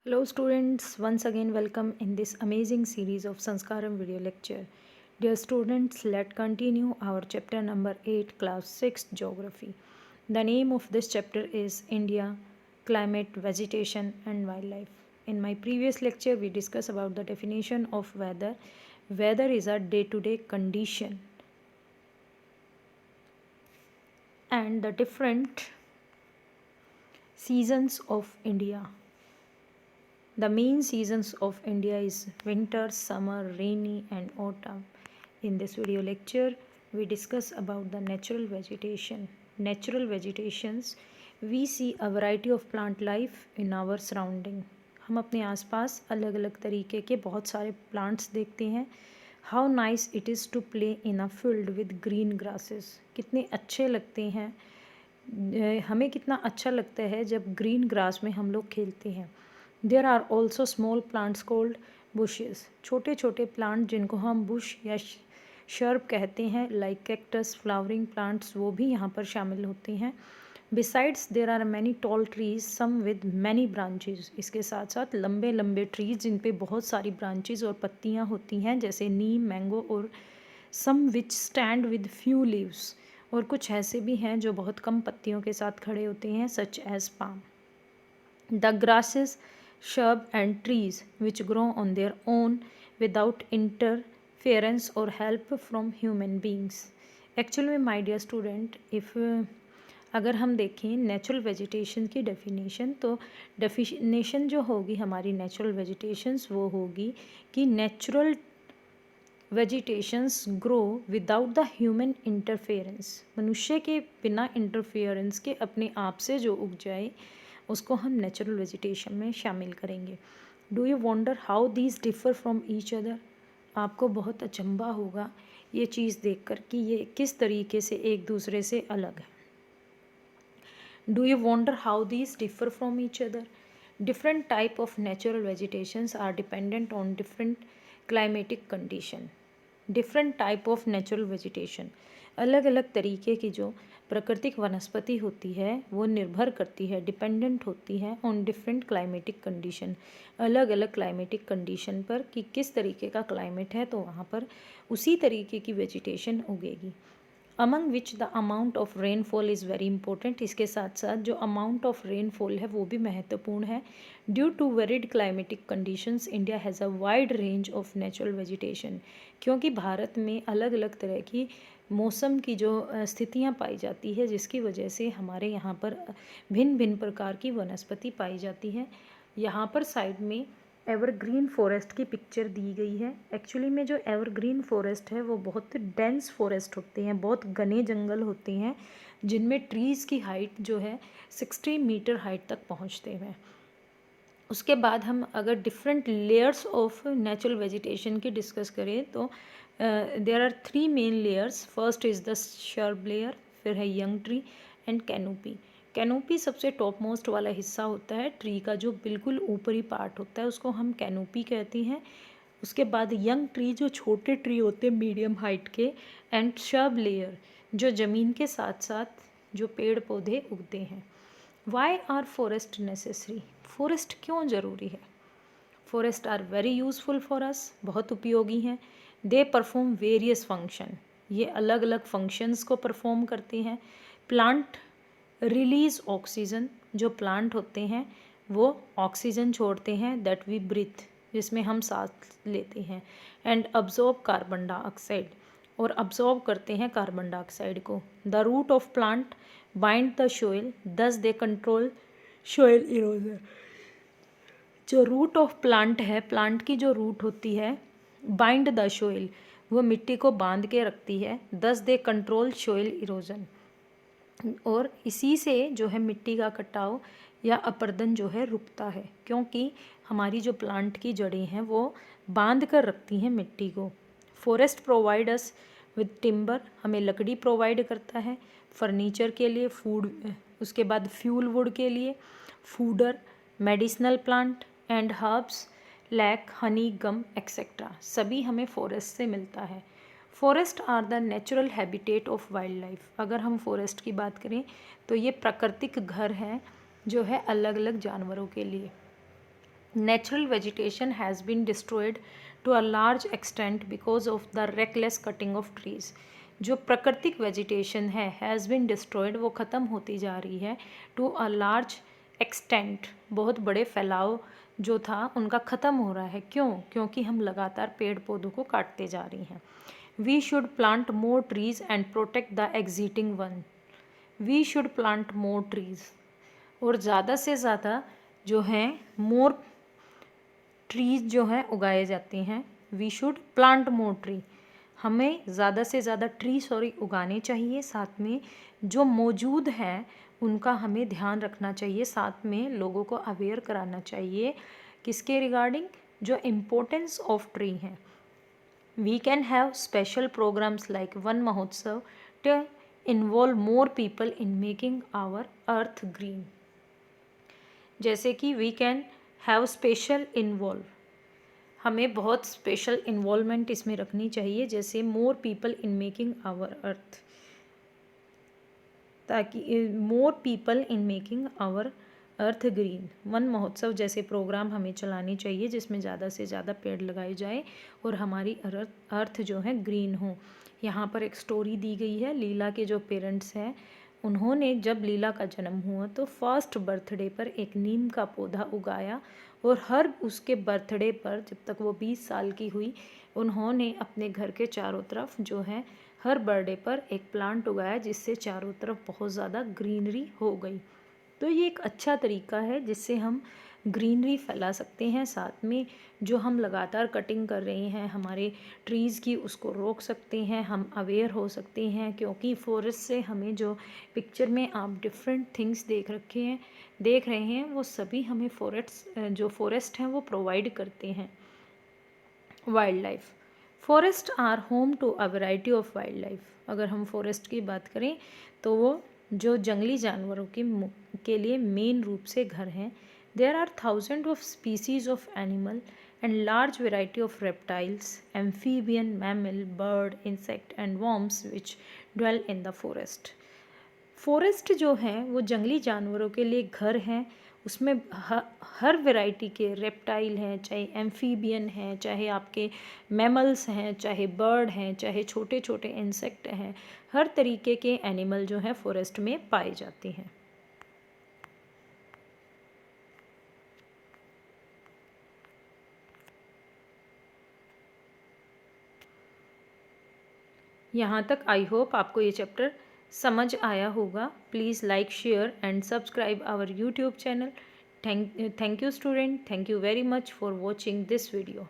Hello students, once again welcome in this amazing series of Sanskaram video lecture. Dear students, let's continue our chapter number 8, class 6 geography. The name of this chapter is India, climate, vegetation and wildlife. In my previous lecture we discussed about the definition of weather. Weather is a day-to-day condition and the different seasons of India. The main seasons of India is winter, summer, rainy and autumn. In this video lecture, we discuss about the natural vegetation. Natural vegetations, we see a variety of plant life in our surrounding. हम अपने आसपास अलग अलग तरीके के बहुत सारे plants देखते हैं. How nice it is to play in a field with green grasses. कितने अच्छे लगते हैं, हमें कितना अच्छा लगता है जब ग्रीन ग्रास में हम लोग खेलते हैं. There are also small plants called bushes. छोटे छोटे प्लांट जिनको हम बुश या शर्ब कहते हैं, लाइक कैक्टस, फ्लावरिंग प्लांट्स, वो भी यहाँ पर शामिल होते हैं. Besides there are many tall trees some with many branches. इसके साथ साथ लंबे लंबे ट्रीज जिन पे बहुत सारी ब्रांचेज और पत्तियाँ होती हैं, जैसे नीम, मैंगो और some which stand with few leaves. और कुछ ऐसे भी हैं जो बहुत कम पत्तियों के साथ खड़े होते हैं, such as palm. The grasses, shrub and trees which grow on their own without interference or help from human beings. Actually में my dear student, if अगर हम देखें नेचुरल वेजिटेशन की डेफिनेशन, तो डेफिनेशन जो होगी हमारी नेचुरल वेजिटेशंस वो होगी कि natural vegetations grow without the human interference. मनुष्य के बिना इंटरफेरेंस के अपने आप से जो उग जाए उसको हम नेचुरल वेजिटेशन में शामिल करेंगे. Do you wonder how these differ from each other. आपको बहुत अचंभा होगा ये चीज़ देखकर कि ये किस तरीके से एक दूसरे से अलग है. Do you wonder how these differ from each other. Different type of natural vegetations are dependent on different climatic condition. Different type of natural vegetation, अलग अलग तरीके की जो प्राकृतिक वनस्पति होती है वो निर्भर करती है, डिपेंडेंट होती है ऑन डिफरेंट क्लाइमेटिक कंडीशन. अलग अलग क्लाइमेटिक कंडीशन पर कि किस तरीके का क्लाइमेट है तो वहाँ पर उसी तरीके की वेजिटेशन उगेगी. Among which the amount of rainfall is very important. इसके साथ साथ जो अमाउंट ऑफ रेनफॉल है वो भी महत्वपूर्ण है. Due to varied climatic conditions India has a wide range of natural vegetation. क्योंकि भारत में अलग अलग तरह की मौसम की जो स्थितियाँ पाई जाती है, जिसकी वजह से हमारे यहाँ पर भिन्न भिन्न प्रकार की वनस्पति पाई जाती है. यहाँ पर साइड में एवरग्रीन फॉरेस्ट की पिक्चर दी गई है. एक्चुअली में जो एवरग्रीन फॉरेस्ट है वो बहुत डेंस फॉरेस्ट होते हैं, बहुत घने जंगल होते हैं जिनमें ट्रीज़ की हाइट जो है 60 मीटर हाइट तक पहुँचते हैं. उसके बाद हम अगर different layers of natural vegetation की डिस्कस करें तो there are 3 main layers. First is the shrub layer, फिर है young tree and canopy. Canopy सबसे टॉप मोस्ट वाला हिस्सा होता है. ट्री का जो बिल्कुल ऊपरी पार्ट होता है उसको हम कैनोपी कहते हैं. उसके बाद यंग ट्री जो छोटे ट्री होते हैं मीडियम हाइट के, एंड शर्ब लेयर जो ज़मीन के साथ साथ जो पेड़ पौधे उगते हैं. Why are forest necessary. Forest क्यों ज़रूरी है. Forest are very useful for us. बहुत उपयोगी हैं. They perform various function. ये अलग अलग फंक्शंस को परफॉर्म करते हैं. Plant release oxygen. जो प्लांट होते हैं वो ऑक्सीजन छोड़ते हैं दैट वी ब्रीथ, जिसमें हम सांस लेते हैं. एंड अब्जॉर्ब कार्बन डाइऑक्साइड, और अब्जॉर्ब करते हैं कार्बन डाइऑक्साइड को. The root of plant bind the soil, thus they control soil erosion. जो रूट ऑफ प्लांट है, प्लांट की जो रूट होती है, बाइंड द सोइल, वो मिट्टी को बांध के रखती है. दस दे कंट्रोल सोइल इरोजन, और इसी से जो है मिट्टी का कटाव या अपरदन जो है रुकता है, क्योंकि हमारी जो प्लांट की जड़ें हैं वो बांध कर रखती हैं मिट्टी को. Forest provide us with timber, हमें लकड़ी प्रोवाइड करता है फर्नीचर के लिए, फूड, उसके बाद फ्यूल वुड के लिए, fodder, medicinal plant and herbs lac honey, gum etcetera, सभी हमें फॉरेस्ट से मिलता है. Forest are the natural habitat of wild life. अगर हम फॉरेस्ट की बात करें तो ये प्राकृतिक घर हैं जो है अलग अलग जानवरों के लिए. Natural vegetation has been destroyed to a large extent because of the reckless cutting of trees. जो प्राकृतिक वेजिटेशन है हैज़ बिन डिस्ट्रॉयड, वो ख़त्म होती जा रही है टू अ लार्ज एक्सटेंट, बहुत बड़े फैलाव जो था उनका ख़त्म हो रहा है। क्यों? क्योंकि हम लगातार पेड़ पौधों को काटते जा रही हैं। We should plant more trees and protect the existing one. We should plant more trees, और ज़्यादा से ज़्यादा जो हैं मोर ट्रीज़ जो हैं उगाए जाते हैं। We should plant more tree, हमें ज़्यादा से ज़्यादा ट्री उगाने चाहिए। साथ में जो मौजूद हैं उनका हमें ध्यान रखना चाहिए, साथ में लोगों को अवेयर कराना चाहिए किसके रिगार्डिंग, जो इम्पोर्टेंस ऑफ ट्री हैं। We can have special programs like Van Mahotsav to involve more people in making our earth green. जैसे कि we can have special involve, हमें बहुत स्पेशल इन्वॉल्वमेंट इसमें रखनी चाहिए, जैसे more people in making our earth, ताकि more people in making our earth green. Van Mahotsav जैसे प्रोग्राम हमें चलाने चाहिए जिसमें ज़्यादा से ज़्यादा पेड़ लगाए जाए और हमारी अर्थ जो है ग्रीन हो। यहाँ पर एक स्टोरी दी गई है। लीला के जो पेरेंट्स हैं उन्होंने जब लीला का जन्म हुआ तो फर्स्ट बर्थडे पर एक नीम का पौधा उगाया, और हर उसके बर्थडे पर जब तक वो 20 साल की हुई उन्होंने अपने घर के चारों तरफ जो है हर बर्थडे पर एक प्लांट उगाया, जिससे चारों तरफ बहुत ज़्यादा ग्रीनरी हो गई। तो ये एक अच्छा तरीका है जिससे हम ग्रीनरी फैला सकते हैं। साथ में जो हम लगातार कटिंग कर रहे हैं हमारे ट्रीज़ की, उसको रोक सकते हैं, हम अवेयर हो सकते हैं। क्योंकि फॉरेस्ट से हमें जो पिक्चर में आप डिफरेंट थिंग्स देख रहे हैं वो सभी हमें फॉरेस्ट हैं वो प्रोवाइड करते हैं। Wild life, forest are home to a variety of wild life. अगर हम फॉरेस्ट की बात करें तो वो जो जंगली जानवरों के लिए मेन रूप से घर हैं। There are thousand of species of animal and large variety of reptiles, amphibian, mammal, bird, insect and worms which dwell in the forest. Forest जो हैं वो जंगली जानवरों के लिए घर हैं। उसमें हर वैरायटी के रेप्टाइल हैं, चाहे एम्फीबियन हैं, चाहे आपके मैमल्स हैं, चाहे बर्ड हैं, चाहे छोटे छोटे इंसेक्ट हैं, हर तरीके के एनिमल जो हैं फॉरेस्ट में पाए जाते हैं। यहाँ तक आई होप आपको ये चैप्टर समझ आया होगा। Please like, share and subscribe our YouTube channel. Thank you student, thank you very much for watching this video.